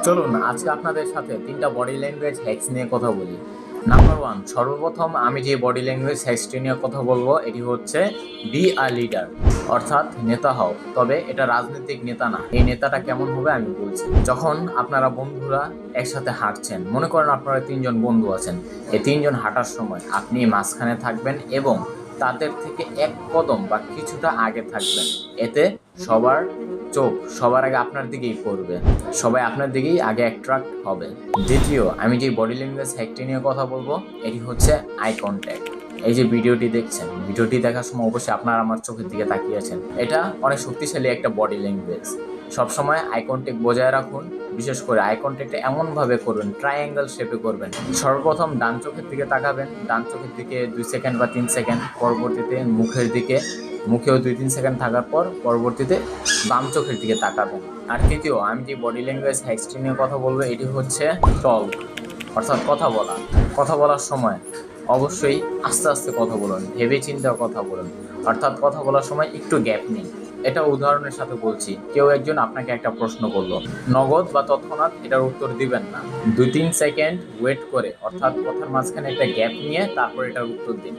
চলুন আজকে আপনাদের সাথে 3টা বডি ল্যাঙ্গুয়েজ হ্যাকস নিয়ে কথা বলি। নাম্বার 1, সর্বপ্রথম আমি যে বডি ল্যাঙ্গুয়েজ হ্যাকসটি নিয়ে কথা বলবো এটি হচ্ছে বি আ লিডার, অর্থাৎ নেতা হও, তবে এটা রাজনৈতিক নেতা না। এই নেতাটা কেমন হবে আমি বলছি। যখন আপনারা বন্ধুরা একসাথে হাঁটছেন, মনে করেন আপনারা 3জন বন্ধু আছেন, এই 3জন হাঁটার সময় আপনি মাঝখানে থাকবেন এবং তাদের থেকে এক কদম বা কিছুটা আগে থাকবেন। এতে সবার চোখ সবার আগে আপনার দিকেই পড়বে, সবাই আপনার দিকেই আগে অ্যাট্রাক্ট হবে। দ্বিতীয়, আমি যে বডি ল্যাঙ্গুয়েজ হ্যাকটি নিয়ে কথা বলবো এটি হচ্ছে আই কন্ট্যাক্ট। এই যে ভিডিওটি দেখছেন, ভিডিওটি দেখার সময় অবশ্যই আপনারা আমার চোখের দিকে তাকিয়ে আছেন। এটা অনেক শক্তিশালী একটা বডি ল্যাঙ্গুয়েজ। সবসময় আই কন্ট্যাক্ট বজায় রাখুন। বিশেষ করে আই কন্ট্যাক্টটা এমনভাবে করবেন, ট্রায়াঙ্গেল শেপে করবেন। সর্বপ্রথম ডান চোখের দিকে তাকাবেন, ডান চোখের দিকে 2 সেকেন্ড বা 3 সেকেন্ড, পরবর্তীতে মুখের দিকে, মুখেও 2-3 সেকেন্ড থাকার পর পরবর্তীতে বাম চোখের দিকে তাকাবেন। আর তৃতীয়, আমি যে বডি ল্যাঙ্গুয়েজ হ্যাকসটি নিয়ে কথা বলবো এটি হচ্ছে টল, অর্থাৎ কথা বলা। কথা বলার সময় অবশ্যই আস্তে আস্তে কথা বলুন, ভেবে চিন্তে কথা বলুন, অর্থাৎ কথা বলার সময় একটু গ্যাপ নিন। এটা উদাহরণের সাথে বলছি, কেউ একজন আপনাকে একটা প্রশ্ন করলো, নগদ বা তৎক্ষণাৎ এটার উত্তর দিবেন না। 2-3 সেকেন্ড ওয়েট করে, অর্থাৎ কথার মাঝখানে একটা গ্যাপ নিয়ে তারপর এটার উত্তর দিন।